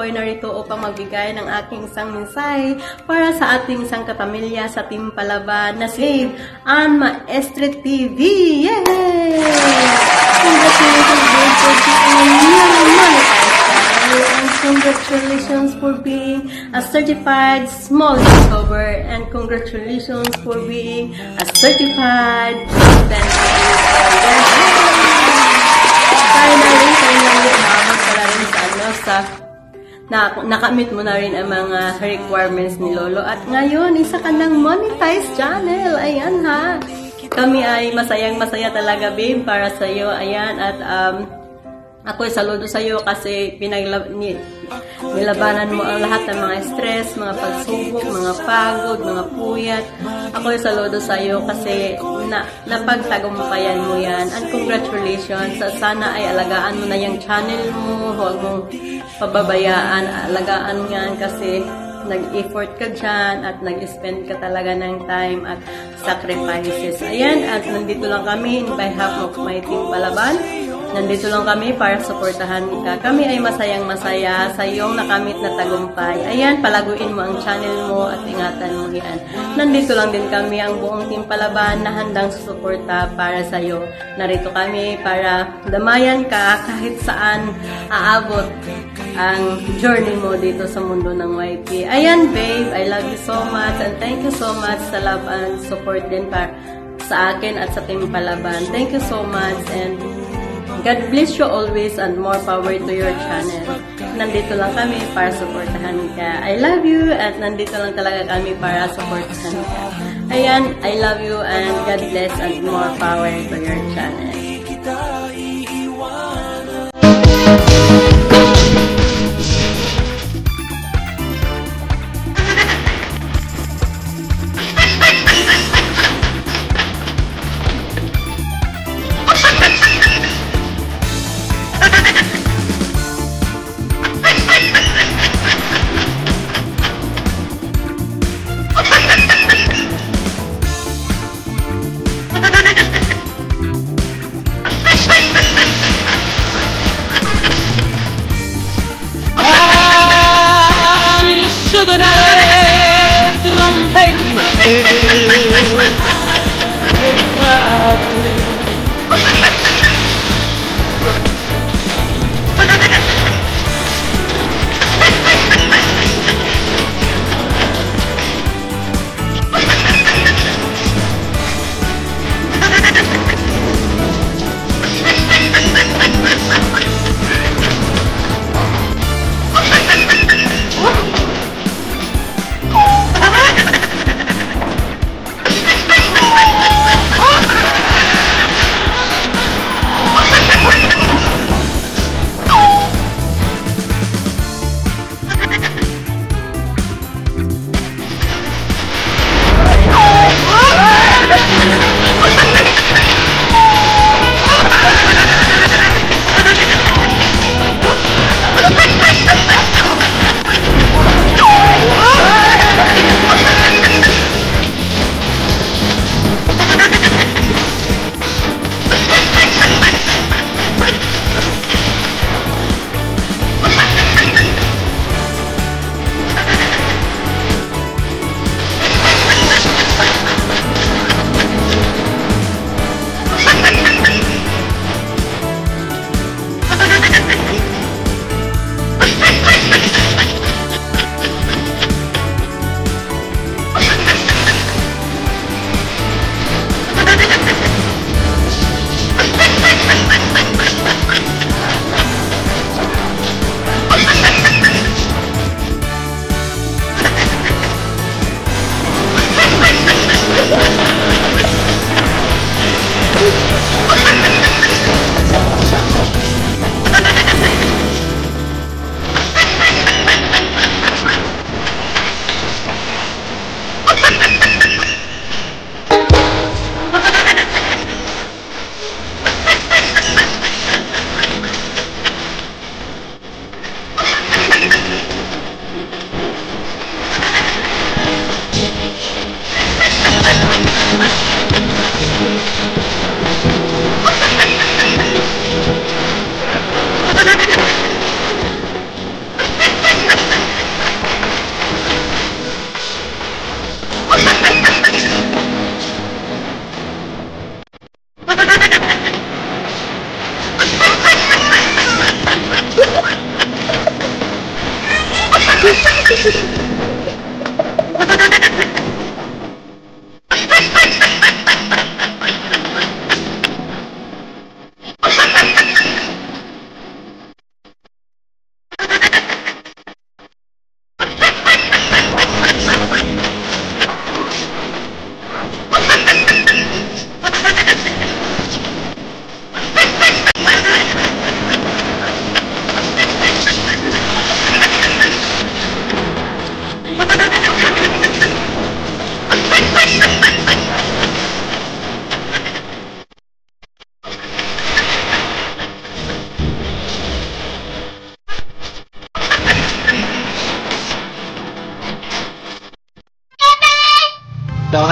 ay narito upang magbigay ng aking isang mensahe para sa ating isang kapamilya sa Team Palaban na si Ann Maestre TV. Yay! Congratulations for being a certified small YouTuber, and congratulations for being a certified content creator. Finally, naabot ka na rin sa nakamit mo na rin ang mga requirements ni Lolo. At ngayon, isa ka ng monetized channel. Ayan ha. Kami ay masayang-masaya talaga, babe, para sa iyo. Ayan, at ako'y saludo sa iyo kasi nilabanan mo ang lahat ng mga stress, mga pagsubok, mga pagod, mga puyat. Ako'y saludo sa iyo kasi napagtagumpayan mo yan. And congratulations. Sana ay alagaan mo na yung channel mo. Huwag mong pababayaan. Alagaan mo yan kasi nag-effort ka dyan at nag-spend ka talaga ng time at sacrifices. Ayan, at nandito lang kami in behalf of my Team Palaban. Nandito lang kami para suportahan ka. Kami ay masayang-masaya sa iyong nakamit na tagumpay. Ayan, palaguin mo ang channel mo at ingatan mo yan. Nandito lang din kami, ang buong Team Palaban, na handang susuporta para sa iyo. Narito kami para damayan ka kahit saan aabot ang journey mo dito sa mundo ng YT. Ayan, babe, I love you so much and thank you so much sa love and support din para sa akin at sa Team Palaban. Thank you so much and God bless you always and more power to your channel. Nandito lang kami para supportahan ka. I love you at nandito lang talaga kami para supportahan ka. Ayan, I love you and God bless and more power to your channel.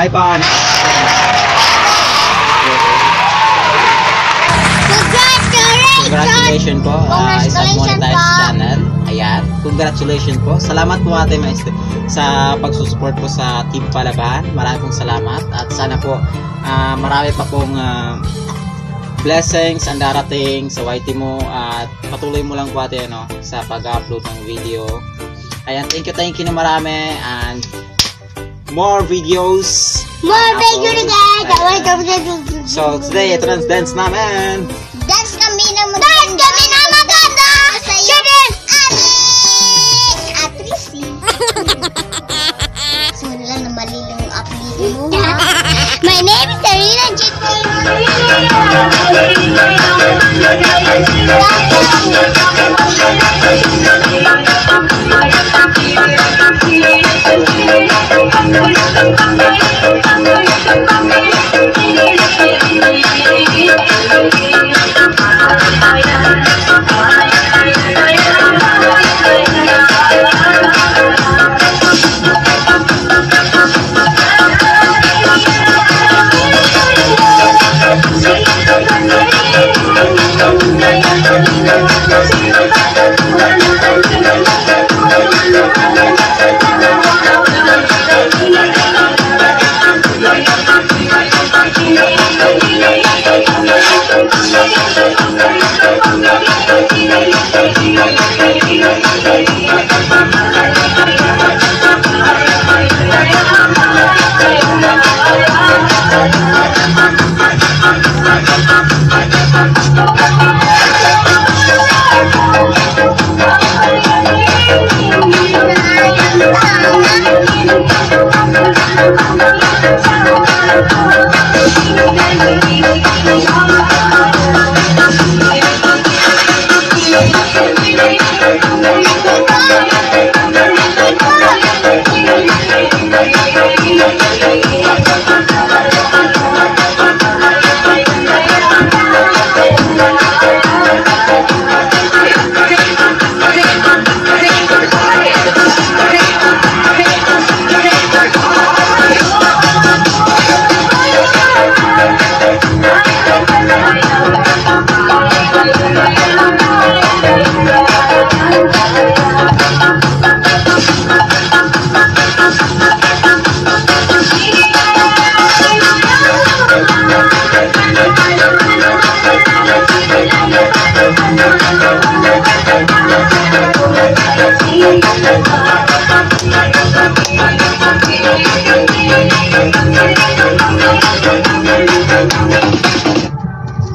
Hi, Pan. Congratulations po. Isang monetized channel. Ayan. Congratulations po. Salamat po Ate Maestro sa pagsusupport po sa Team Palaban. Maraming pong salamat. At sana po marami pa pong blessings ang darating sa YT mo. At patuloy mo lang po Ate sa pag-upload ng video. Ayan. Thank you na marami. And more videos. More videos guys. So today, ito na dance namin. Dance kami na maganda. Children, Atrisi. Simula na mali lang yung apelido mo, ha? My name is Arina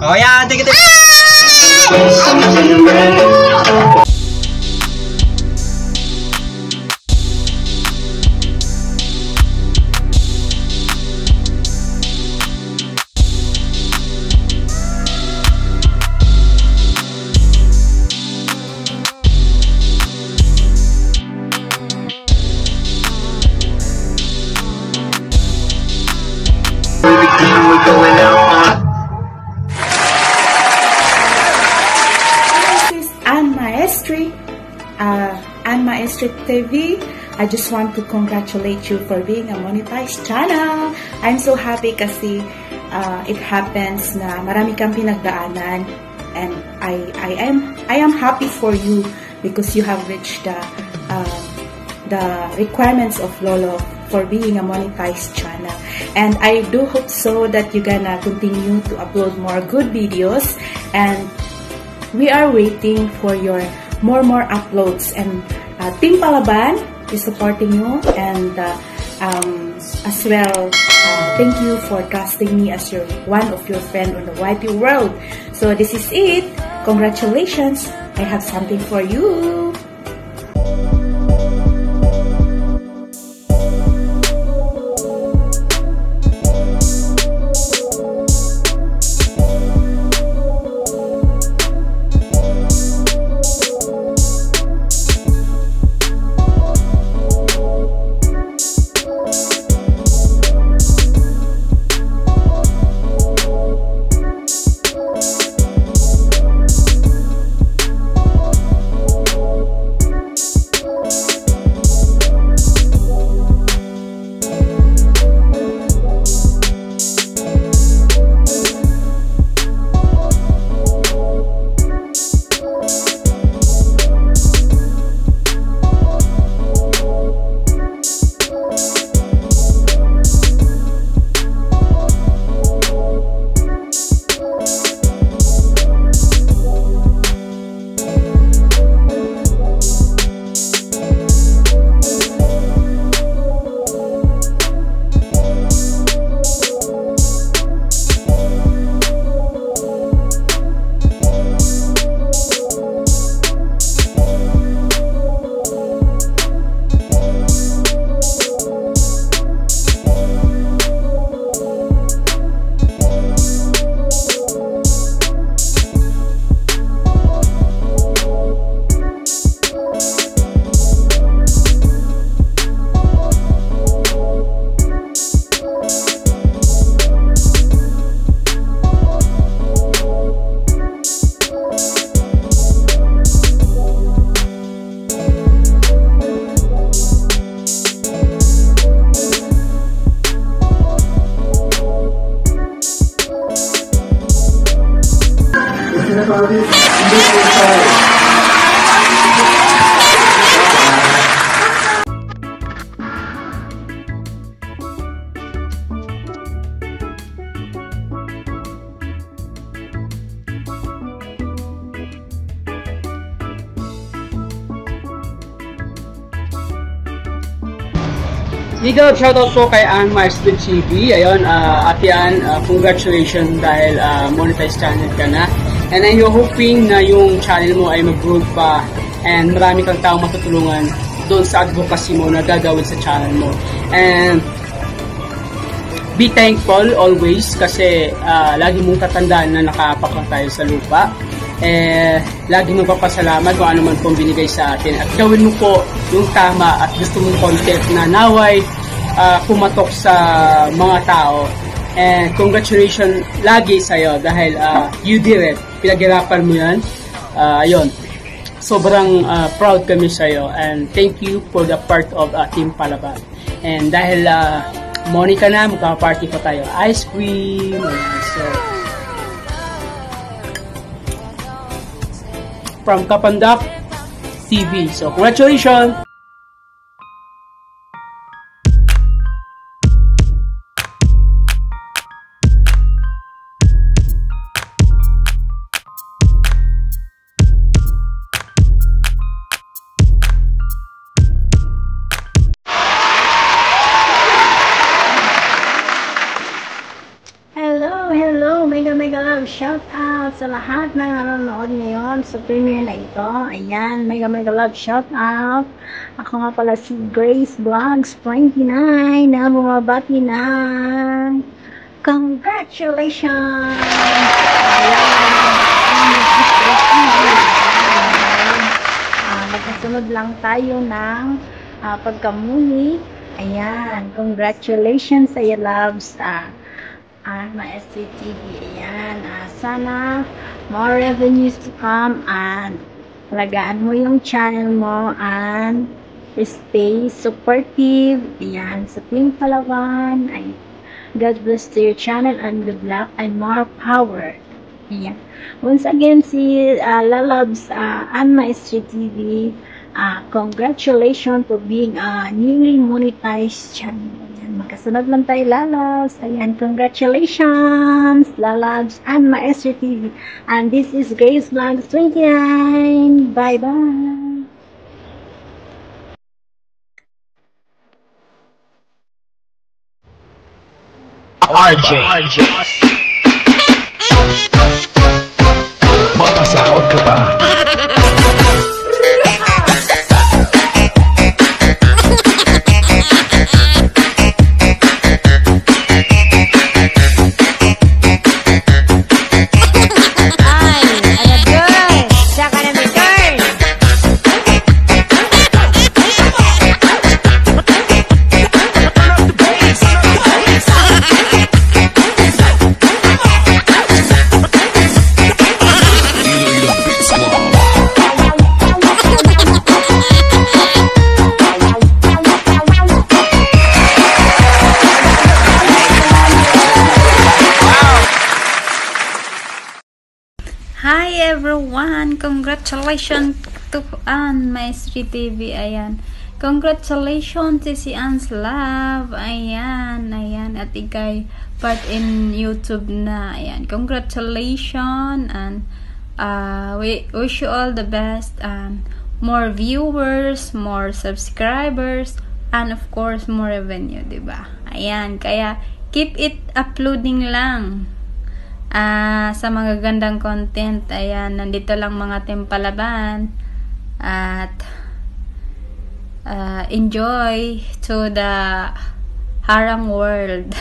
Oh yeah, take it. Ann Maestri TV. I just want to congratulate you for being a monetized channel. I'm so happy kasi it happens na marami kang pinagdaanan, and I am happy for you because you have reached the requirements of Lolo for being a monetized channel. And I do hope so that you're gonna continue to upload more good videos, and we are waiting for your more uploads. And Team Palaban is supporting you, and as well thank you for trusting me as one of your friend on the YT world. So this is it. Congratulations. I have something for you. Big up shoutout po kay Ann Maestro TV. Ayun, Ate Ann, congratulations dahil monetized channel ka na. And I'm hoping na yung channel mo ay mag-grow pa and marami kang taong matutulungan doon sa advocacy mo na gagawin sa channel mo. And be thankful always kasi lagi mong tatandaan na nakapapak tayo sa lupa. Lagi mong papasalamat kung ano man pong binigay sa atin at gawin mo po yung tama at gusto mong content na naway pumatok sa mga tao. And congratulations lagi sa'yo dahil you did it. Pinaghirapan mo yan. Ayun. Sobrang proud kami sa'yo and thank you for the part of Team Palaban. And dahil Monica na, magka-party pa tayo. Ice cream. So, from Kapandak TV. So, congratulations! Hello, mega love shout out sa lahat na nanonood ngayon sa premiere na ito. Ayan, mega love shout out. Ako nga pala si Grace Vlogs 29 na bumabati na congratulations! Nagkasunod lang tayo ng pagkamuni. Ayan, congratulations sa iyo loves. Maestro TV. Ayan. Sana more revenues to come and alagaan mo yung channel mo and stay supportive. Ayan. Sa Team Palaban. God bless to your channel and good luck and more power. Ayan. Once again, si Lalabs and Maestro TV. Congratulations for being a newly monetized channel. Magkasunod lang tayo, Lalabs. Ayan, congratulations, Lalabs and Maestro TV. And this is Grace Vlogs 29. Bye-bye. RJ. Mapasahod ka ba? Hi everyone! Congratulations to Ann Maestro TV. Ayan. Congratulations si Ann's Love. Ayan. At ikay part in YouTube na. Ayan. Congratulations and we wish you all the best and more viewers, more subscribers, and of course more revenue, diba? Ayan. Kaya keep it uploading lang. Sa mga gandang content. Ayan, nandito lang mga Team Palaban at enjoy to the harang world.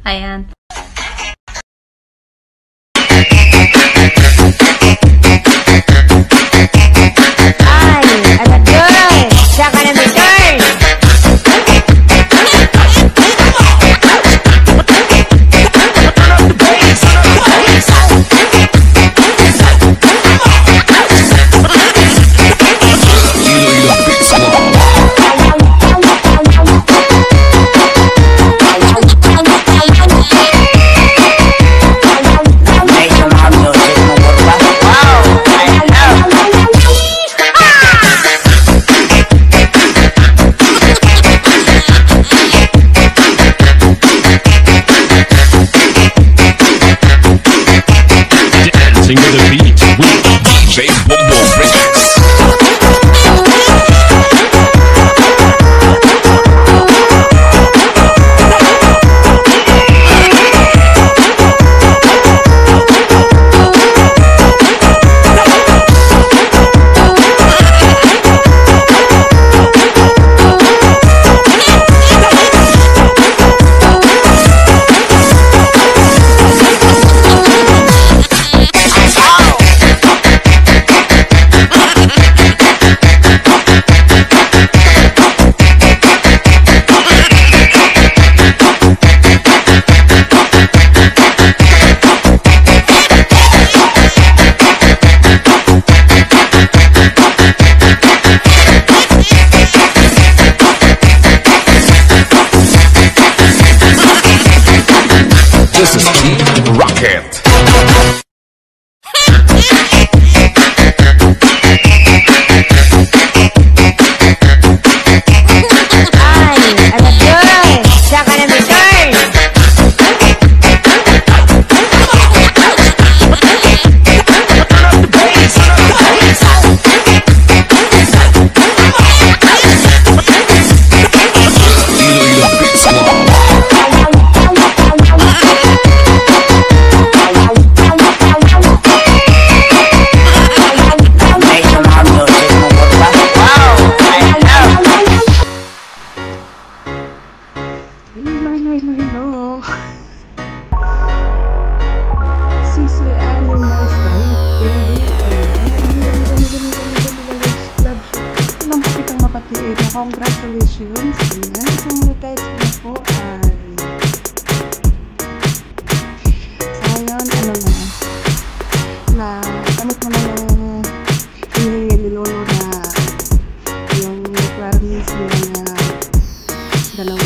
Ayan. Bye. Rocket. Hello. Sisi Aling Ilang po kitang mapatiin. Congratulations. Ayan. Kung retires mo po ay ngayon, na kamit mo na yung hinihingi ni Lolo na yung requirements niya na dalawa.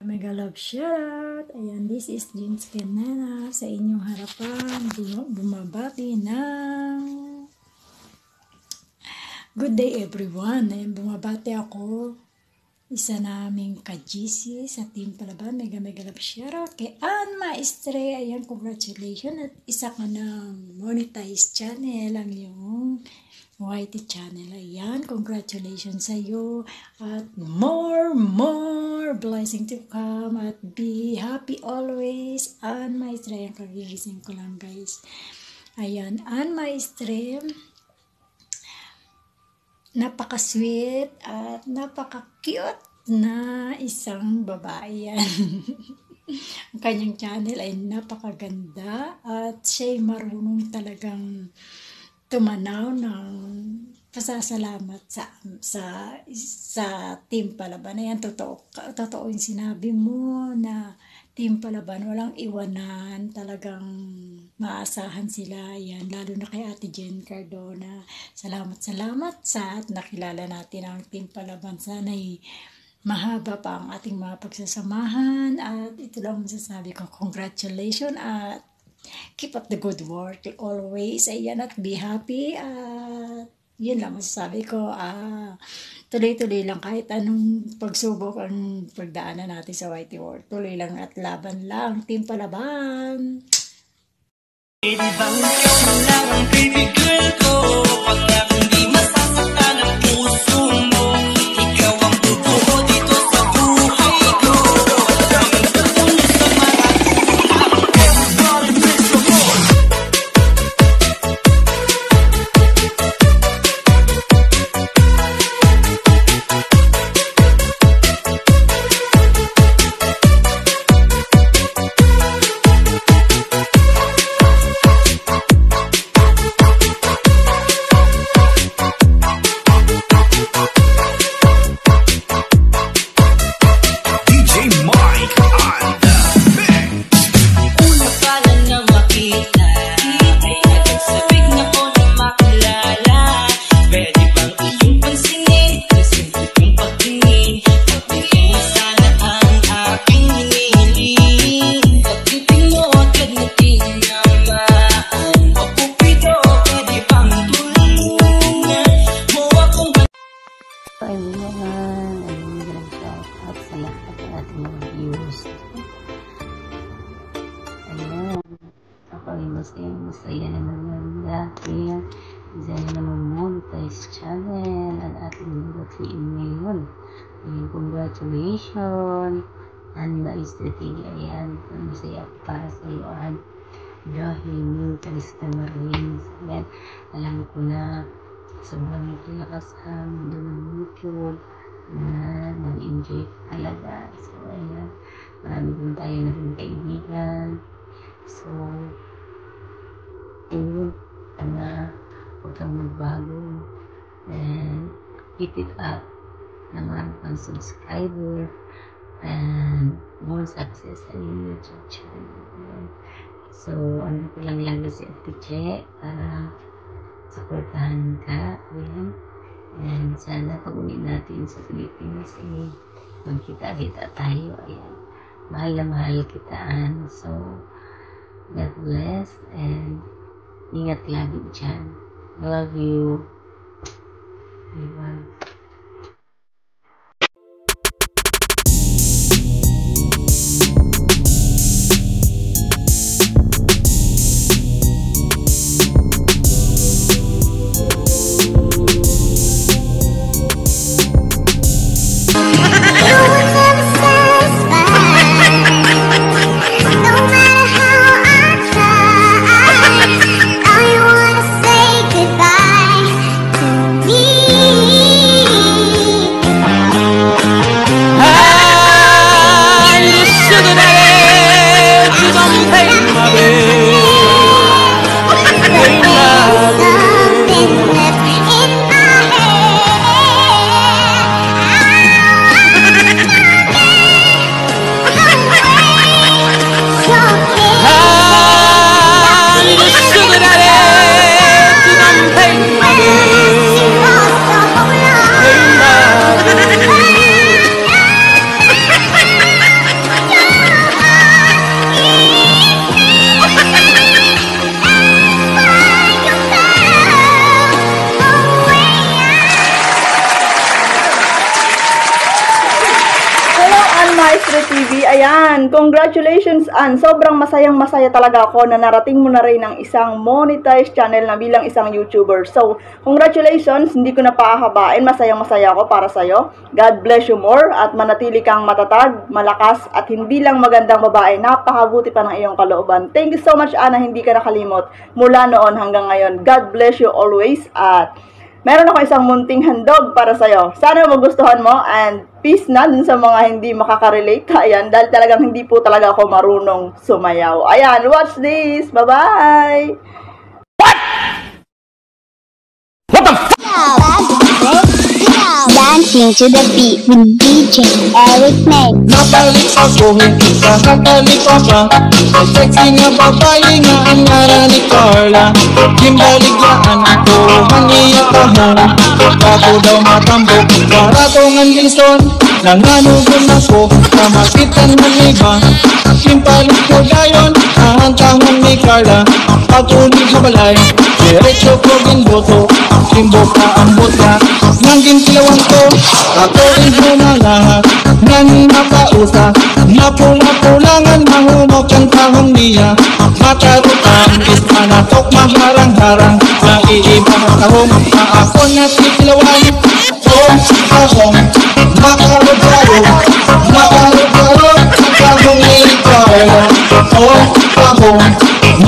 Mega love shoutout! Ayan, this is Jeans Kenana sa inyong harapan. Bumabati ng good day everyone. Ayan, bumabati ako. Isa naming ka-GC sa Team Palaban. Mega love shoutout kay Ann Maestre. Ayan, congratulations. At isa ka ng monetized channel ang iyong YT channel. Ayan, congratulations sa iyo. At more blessing to come. At be happy always. Ann Maestre. Ayan, kagigising ko lang guys. Ayan, Ann Maestre. Napaka-sweet at napaka-cute na isang babae yan. Ang kanyang channel ay napakaganda at siya'y marunong talagang tumanaw ng pasasalamat sa Team Palaban. Ayan, totoo yung sinabi mo na Team Palaban, walang iwanan, talagang maasahan sila. Yan, lalo na kay Ate Jen Cardona. Salamat sa at nakilala natin ang Team Palaban. Sana'y mahaba pa ang ating mga pagsasamahan at ito lang masasabi ko, congratulations at keep up the good work always, ayan, at be happy at yun lang masasabi ko, tuloy-tuloy lang kahit anong pagsubok ang pagdaanan natin sa YT World, tuloy lang at laban lang, Team Palaban. Masaya naman dahil dahil naman monetize channel ang ating dating ngayon. Congratulations and na-strategy, ayan, masaya para sa iyo dahil monetize ka na rin. Ayan, alam ko na sobrang lakas ang mundo ng YouTube na nag-enjoy talaga. So ayan, marami din tayo na rin kaibigan. So ayun, huwag kang magbago and keep it up na marami kang subscriber and more success sa YouTube channel. So, ano ko lang lagi si Ate Che para supportahan ka. Ayan. And sana pag-uwi natin sa Pilipinas magkita-kita tayo. Ayan. Mahal na mahal kitaan. So, God bless and ingat lagi dyan. Love you. Bye. TV. Ayan, congratulations Ann. Sobrang masayang-masaya talaga ako na narating mo na rin ang isang monetized channel na bilang isang YouTuber. So, congratulations. Hindi ko na paahabain. Masayang-masaya ako para sa'yo. God bless you more at manatili kang matatag, malakas at hindi lang magandang babae. Napakabuti pa ng iyong kalooban. Thank you so much Ann na hindi ka nakalimot mula noon hanggang ngayon. God bless you always at meron ako isang munting handog para sa'yo. Sana magustuhan mo and peace na dun sa mga hindi makaka-relate. Ayan, dahil talagang hindi po talaga ako marunong sumayaw. Ayan, watch this. Bye-bye! What? What the f***? dancing to the beat with DJ Eric May. Nabalik ako, hindi ka nakalika pa. May sexy nga babae nga ang ngalan ni Carla. Kimbaligyan ako, maniya ka mo. Ako daw matambok, para ko ng lison. Nanganugon ako, kamakitan ng iba. Kimpalig ko dayon, ang tahong ni Carla. Patuloy sa balay, diretso ko ginboto. Kimbok na ang bota, nang gintilawang ko. Ako rin na lahat, nang napausa. Napula-pulangan, mahumok ang tahong niya. Matarutang, ismanatok, maharang-harang. Naiibang tahong, na ako natitilawan. Tahong, makarugaro, makarugaro. Ang tahong ni Carla. Tahong,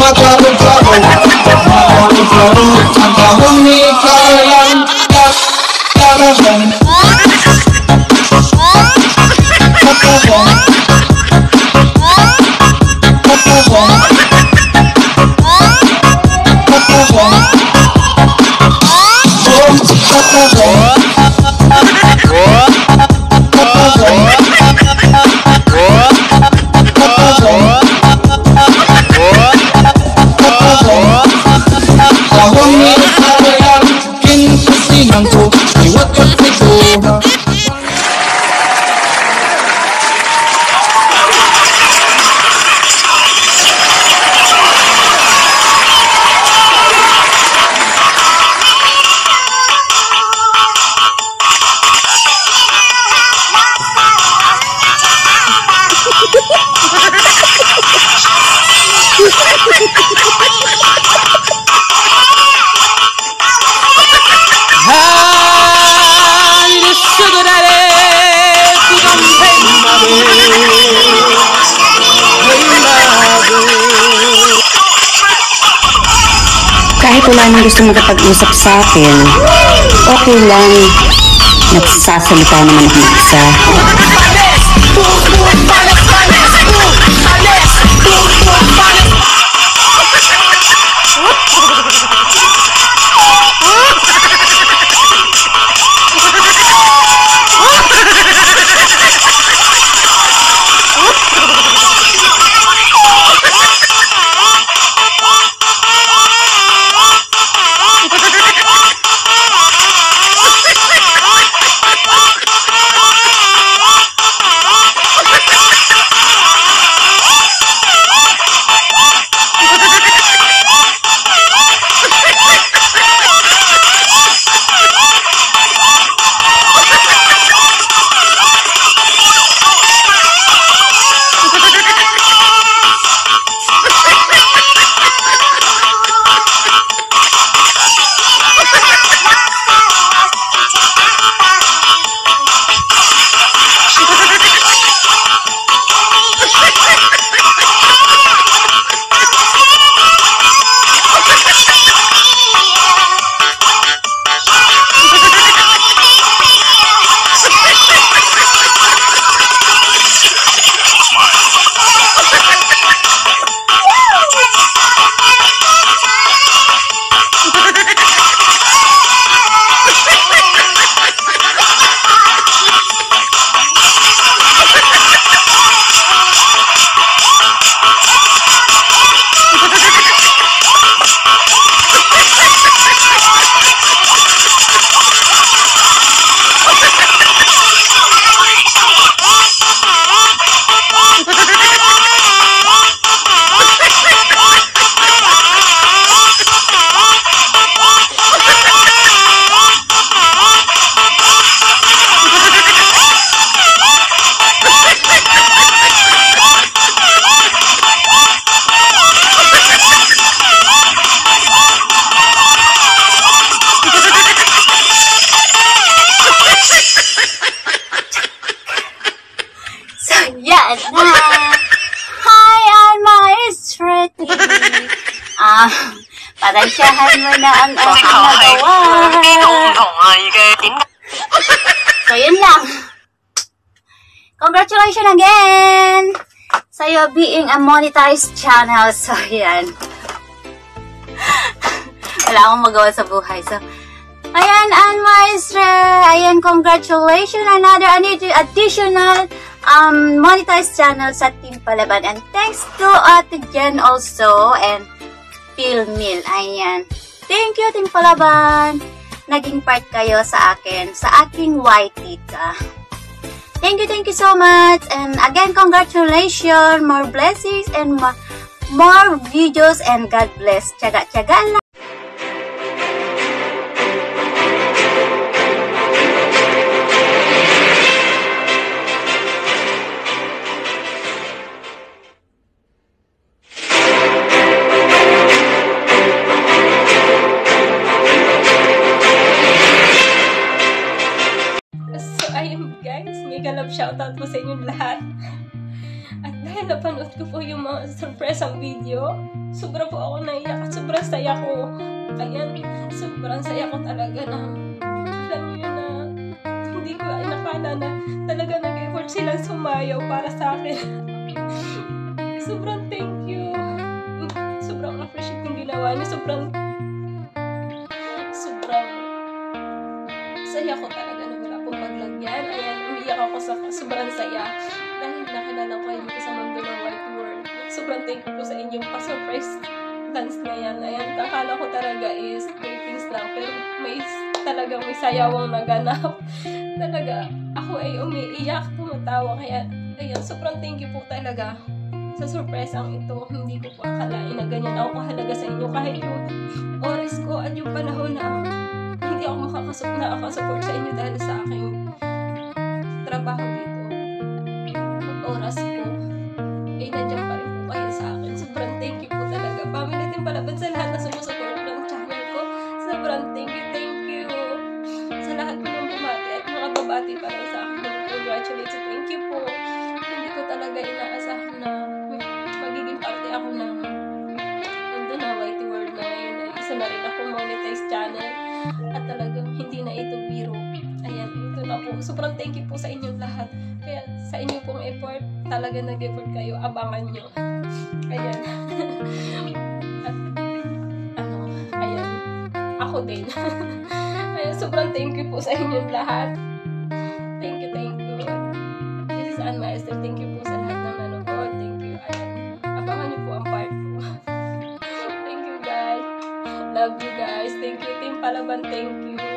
makarugaro, makarugaro. Ang tahong ni Carla. Tahong, kahit wala nang gusto makapag-usap sa akin, okay lang. Nagsasalita naman ako mag-isa. Pasensyahan mo na ang aking nagawa. So, yun lang. Congratulations again sa'yo being a monetized channel. So, yan. Wala akong magawa sa buhay. So, Ayan, Ann Maestre. Ayan, congratulations. Another additional monetized channel sa Team Palaban. And thanks to Ate Jen also and Phil Mill. Ayan. Thank you, Team Palaban. Naging part kayo sa akin, sa aking white tita. Thank you so much. And again, congratulations. More blessings and more videos and God bless. Tiyaga-tiyaga lang. Shoutout po sa inyong lahat. At dahil napanood ko po yung mga surpresang video, sobra po ako naiyak at sobrang saya ko. Ayan, sobrang saya ko talaga na alam niyo na hindi ko inakala na talaga nag-effort silang sumayaw para sa akin. Sobrang thank you. Sobrang appreciate yung ginawa niyo. Sobrang saya ko talaga na wala pong paglagyan. Ayan, umiyak ako sa sobrang saya dahil nakilala ko kayo dito sa mundo ng white world. Sobrang thank you po sa inyong pa-surprise dance na yan. Ayan, akala ko talaga is greetings lang, pero may sayawang naganap. Talaga, ako ay umiiyak, tumatawa, kaya ayan, sobrang thank you po talaga sa surpresang ito. Hindi ko po akalain na ganyan ako kahalaga sa inyo, kahit yung oras ko at yung panahon na hindi ako nakakasupport sa inyo dahil sa aking trabaho dito. At oras ko, ay nandiyan pa rin po kayo sa akin. Sobrang thank you po talaga. Family Team Palaban sa lahat na sumusupport ng channel ko. Sobrang thank you. Sa lahat po ng bumati at mga babati pa rin sa akin. Congratulations. Thank you po. Hindi ko talaga inaasahan na magiging parte ako ng mundo na whitey world na yun. Isa na rin ako monetized channel. At talagang hindi na ito biro. Ayan, ito na po. Sobrang thank you po sa inyong lahat. Kaya sa inyo pong effort, talaga nag-effort kayo. Abangan nyo. Ayan. At, ayan. Ako din. Ayan, sobrang thank you po sa inyong lahat. Thank you. This is Ann Maestre. Thank you po sa lahat ng nanonood. Thank you. Ayan. Abangan nyo po ang part 2. Thank you guys. Love you guys. Thank you, Team Palaban. Thank you.